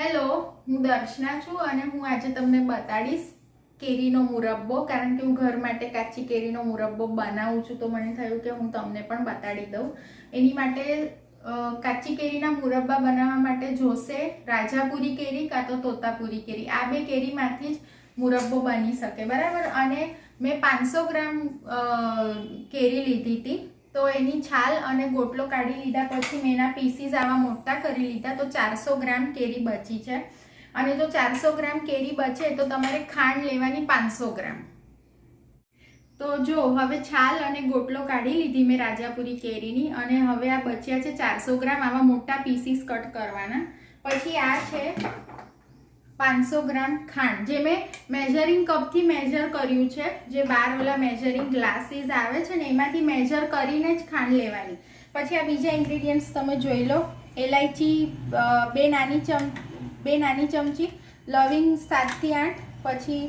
Hello, હું દર્શના છું અને હું આજે તમને બતાડીશ કેરીનો મુરબ્બો, કારણ કે હું ઘર માટે કાચી કેરીનો મુરબ્બો બનાવું છું તો મને થયું કે હું તમને પણ બતાડી દઉં. એની માટે કાચી કેરીના મુરબ્બા બનાવવા માટે જોશે રાજાપુરી કેરી કાં તો તોતાપુરી કેરી. આ બે કેરીમાંથી જ મુરબ્બો બની શકે, બરાબર. અને મેં 500 ગ્રામ કેરી લીધી હતી, તો એની છાલ અને ગોટલો કાઢી લીધા પછી મેં એના પીસીસ આવા મોટા કરી લીધા, તો 400 ગ્રામ કેરી બચી છે. અને જો 400 ગ્રામ કેરી બચે તો તમારે ખાંડ લેવાની 500 ગ્રામ. તો જો હવે છાલ અને ગોટલો કાઢી લીધી મેં રાજાપુરી કેરીની, અને હવે આ બચ્યા છે 400 ગ્રામ, આવા મોટા પીસીસ કટ કરવાના. પછી આ છે 500 ગ્રામ ખાંડ, જે મેં મેઝરિંગ કપથી મેઝર કર્યું છે. જે બાર ઓલા મેઝરિંગ ગ્લાસીસ આવે છે ને એમાંથી મેઝર કરીને જ ખાંડ લેવાની. પછી આ બીજા ઇન્ગ્રેડિયન્ટ્સ તમે જોઈ લો. એલાયચી બે નાની ચમચી, લવિંગ 7 થી 8, પછી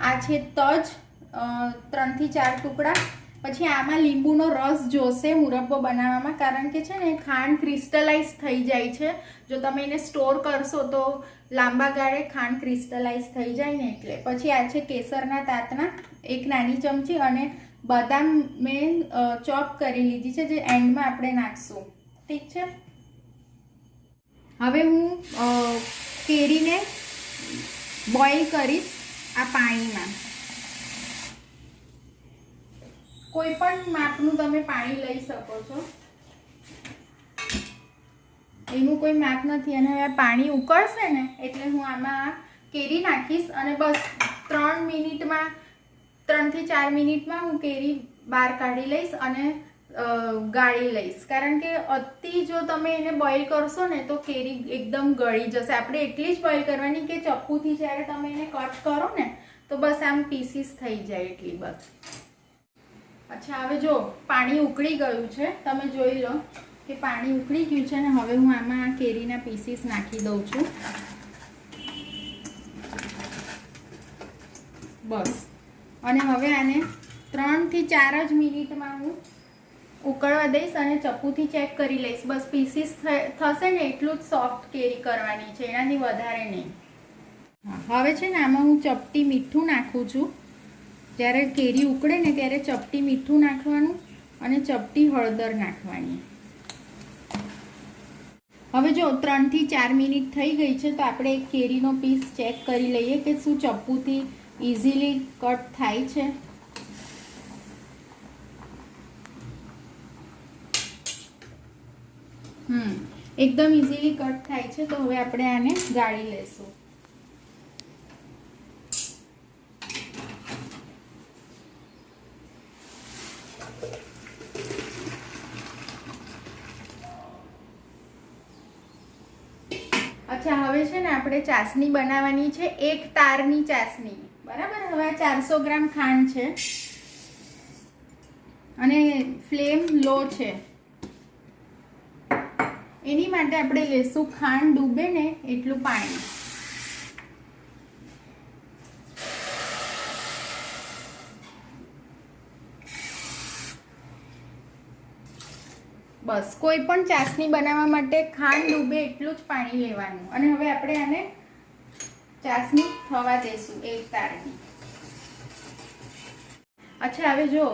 આ છે તજ 3 થી 4 ટુકડા. પછી આમાં લીંબુનો રસ જોશે મુરબ્બો બનાવવામાં, કારણ કે છે ને ખાંડ ક્રિસ્ટલાઇઝ થઈ જાય છે. જો તમે એને સ્ટોર કરશો તો લાંબા ગાળે ખાંડ ક્રિસ્ટલાઇઝ થઈ જાય ને એટલે. પછી આ છે કેસરના તાતણા 1 નાની ચમચી, અને બદામ મેં ચોપ કરી લીધી છે, જે એન્ડમાં આપણે નાખશું. ઠીક છે. હવે હું કેરીને બોઇલ કરીશ આ પાણીમાં. કોઈ પણ માપનું તમે પાણી લઈ શકો છો, એનું કોઈ માપ નથી. અને હવે પાણી ઉકળશે ને એટલે હું આમાં કેરી નાખીશ, અને બસ 3 મિનિટમાં 3 થી 4 મિનિટમાં હું કેરી બહાર કાઢી લઈશ અને ગાળી લઈશ. કારણ કે અતિ જો તમે એને બોઇલ કરશો ને તો કેરી એકદમ ગળી જશે. આપણે એટલી જ બોઇલ કરવાની કે ચપ્પુથી જ્યારે તમે એને કટ કરો ને તો બસ આમ પીસીસ થઈ જાય એટલી બસ. અચ્છા, હવે જો પાણી ઉકળી ગયું છે, તમે જોઈ લો કે પાણી ઉકળી ગયું છે. ને હવે હું આમાં કેરીના પીસીસ નાખી દઉં છું. બસ. અને હવે આને 3 થી 4 જ મિનિટમાં હું ઉકળવા દઈશ અને ચપ્પુથી ચેક કરી લઈશ. બસ પીસીસ થશે ને એટલું જ સોફ્ટ કેરી કરવાની છે, એનાથી વધારે નહીં. હવે છે ને આમાં હું ચપટી મીઠું નાખું છું. જ્યારે કેરી ઉકળે ને ત્યારે ચપટી મીઠું નાખવાનું અને ચપટી હળદર નાખવાની. હવે જો 3 થી 4 મિનિટ થઈ ગઈ છે, તો આપણે એક કેરીનો પીસ ચેક કરી લઈએ કે શું ચપ્પુથી ઇઝીલી કટ થાય છે. એકદમ ઇઝીલી કટ થાય છે. તો હવે આપણે આને ગાળી લેશું. અચ્છા, હવે છે ને આપણે ચાસણી બનાવવાની છે, 1 તારની ચાસણી, બરાબર. હવે આ 400 ગ્રામ ખાંડ છે અને ફ્લેમ લો છે. એની માટે આપણે લેશું ખાંડ ડૂબે ને એટલું પાણી. બસ કોઈ પણ ચાસણી બનાવવા માટે ખાંડ ડૂબે એટલું જ પાણી લેવાનું. અને હવે આપણે આને ચાસણી થવા દેશું 1 તારની. અચ્છા, હવે જો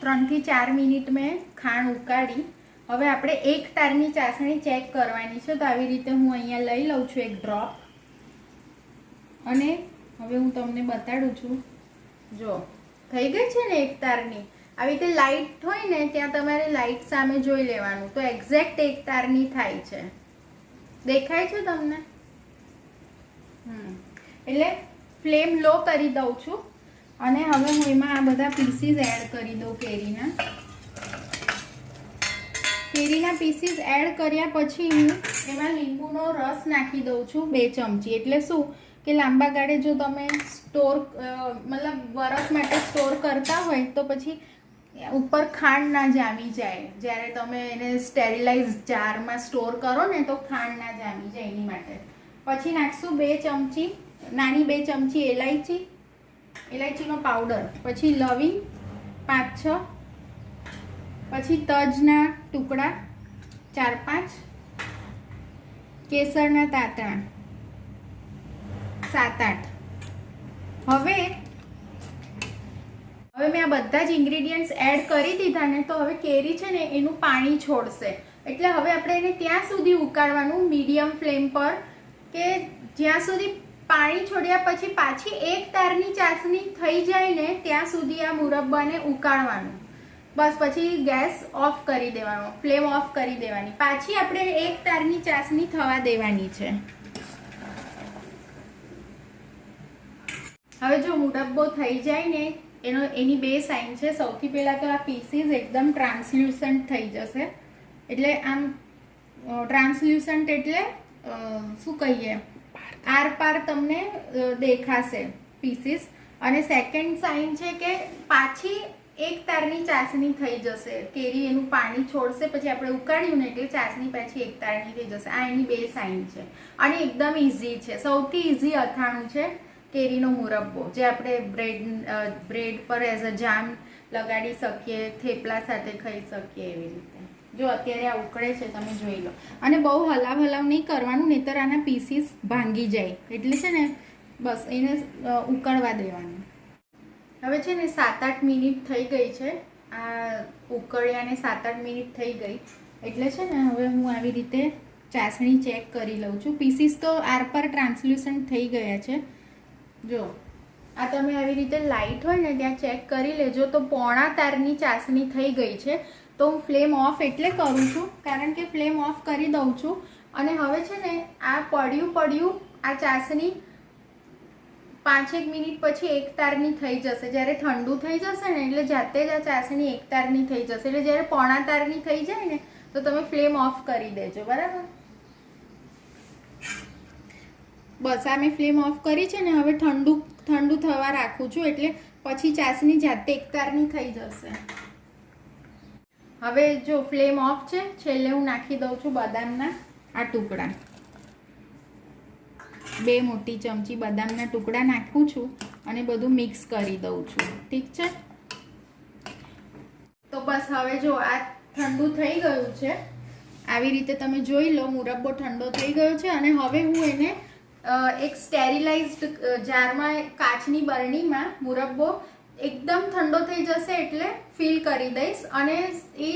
3 થી 4 મિનિટ મેં ખાંડ ઉકાળી. હવે આપણે 1 તારની ચાસણી ચેક કરવાની છે. તો આવી રીતે હું અહીંયા લઈ લઉં છું 1 ડ્રોપ, અને હવે હું તમને બતાડું છું. જો થઈ ગઈ છે ને 1 તારની. આવી રીતે લાઇટ હોય ને ત્યાં તમારે લાઇટ સામે જોઈ લેવાનું, તો એક્ઝેક્ટ 1 તારની થાય છે. દેખાય છે તમને? એટલે ફ્લેમ લો કરી દઉં છું. અને હવે હું એમાં આ બધા પીસીસ એડ કરી દઉં. કેરીના પીસીસ એડ કર્યા પછી હું એમાં લીંબુનો રસ નાખી દઉં છું 2 ચમચી. એટલે શું કે લાંબા ગાળે જો તમે સ્ટોર મતલબ વરસ માટે સ્ટોર કરતા હોય તો પછી ઉપર ખાંડ ના જામી જાય. જ્યારે તમે એને સ્ટેરિલાઇઝ જારમાં સ્ટોર કરો ને તો ખાંડ ના જામી જાય, એની માટે. પછી નાખશું 2 ચમચી, નાની 2 ચમચી એલાયચીનો પાવડર. પછી લવિંગ 5-6, પછી તજના ટુકડા 4-5, કેસરના તાતણા, 7-8. હવે મેં આ બધા જ ઇન્ગ્રેડિયન્ટ્સ એડ કરી દીધા ને, તો હવે કેરી છે ને એનું પાણી છોડશે. એટલે હવે આપણે એને ત્યાં સુધી ઉકાળવાનું મીડિયમ ફ્લેમ પર, કે જ્યાં સુધી પાણી છોડ્યા પછી પાછી એક તારની ચાસણી થઈ જાય ને ત્યાં સુધી આ મુરબ્બાને ઉકાળવાનું. બસ પછી ગેસ ઓફ કરી દેવાનો, ફ્લેમ ઓફ કરી દેવાની. પાછી આપણે એક તારની ચાસણી થવા દેવાની છે. હવે જો મુરબ્બો થઈ જાય ને, એની બે સાઇન છે. સૌથી પહેલાં તો આ પીસીસ એકદમ ટ્રાન્સલ્યુસન્ટ થઈ જશે. એટલે આમ ટ્રાન્સલ્યુસન્ટ એટલે શું કહીએ, આર પાર તમને દેખાશે પીસીસ. અને સેકન્ડ સાઇન છે કે પાછી એક તારની ચાસણી થઈ જશે. કેરી એનું પાણી છોડશે, પછી આપણે ઉકાળ્યું ને એટલે ચાસણી પાછી એક તારની થઈ જશે. આ એની બે સાઇન છે. અને એકદમ ઇઝી છે, સૌથી ઇઝી અથાણું છે કેરીનો મુરબ્બો, જે આપણે બ્રેડ પર એઝ અ જામ લગાડી શકીએ, થેપલા સાથે ખાઈ શકીએ એવી રીતે. જો અત્યારે આ ઉકળે છે, તમે જોઈ લો. અને બહુ હલાવ નહીં કરવાનું, નહીંતર આના પીસીસ ભાંગી જાય. એટલે છે ને બસ એને ઉકળવા દેવાનું. હવે છે ને 7-8 મિનિટ થઈ ગઈ છે. આ ઉકળ્યાને 7-8 મિનિટ થઈ ગઈ. એટલે છે ને હવે હું આવી રીતે ચાસણી ચેક કરી લઉં છું. પીસીસ તો આર પર ટ્રાન્સલ્યુસન્ટ થઈ ગયા છે. જો આ તમે આવી રીતે લાઇટ હોય ને ત્યાં ચેક કરી લેજો. તો પોણા તારની ચાસણી થઈ ગઈ છે. તો હું ફ્લેમ ઓફ એટલે કરું છું, કારણ કે ફ્લેમ ઓફ કરી દઉં છું. અને હવે છે ને આ પડ્યું આ ચાસણી 5-1 મિનિટ પછી એક તારની થઈ જશે. જ્યારે ઠંડુ થઈ જશે ને એટલે જાતે જ આ ચાસણી એક તારની થઈ જશે. એટલે જ્યારે પોણા તારની થઈ જાય ને તો તમે ફ્લેમ ઓફ કરી દેજો, બરાબર? બસ આ મેં ફ્લેમ ઓફ કરી છે ને. હવે ઠંડુ થવા રાખું છું, એટલે પછી ચાસણી જાતે એક તારની થઈ જશે. હવે જો ફ્લેમ ઓફ છે, છેલ્લે હું નાખી દઉં છું બદામના આ ટુકડા. 2 મોટી ચમચી બદામના ટુકડા નાખું છું અને બધું મિક્સ કરી દઉં છું. ઠીક છે? તો બસ હવે જો આ ઠંડુ થઈ ગયું છે. આવી રીતે તમે જોઈ લો, મુરબ્બો ઠંડો થઈ ગયો છે. અને હવે હું એને એક સ્ટેરિલાઇઝ્ડ જારમાં, કાચની બરણીમાં મુરબ્બો એકદમ ઠંડો થઈ જશે એટલે ફિલ કરી દઈશ. અને એ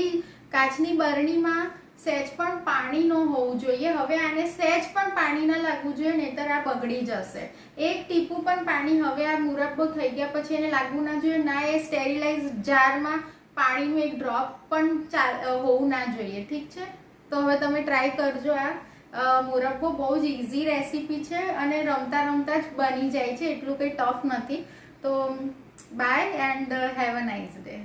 કાચની બરણીમાં સહેજ પણ પાણી ન હોવું જોઈએ. હવે આને સહેજ પણ પાણી ન લાગવું જોઈએ, નહીંતર આ બગડી જશે. એક ટીપું પણ પાણી હવે આ મુરબ્બો થઈ ગયા પછી એને લાગવું ના જોઈએ. ના એ સ્ટેરિલાઇઝ જારમાં પાણીનું એક ડ્રોપ પણ હોવું ના જોઈએ. ઠીક છે? તો હવે તમે ટ્રાય કરજો. આ મુરબ્બો બહુ જ ઇઝી રેસીપી છે અને રમતા જ બની જાય છે. એટલું કંઈ ટફ નથી. તો bye and have a nice day.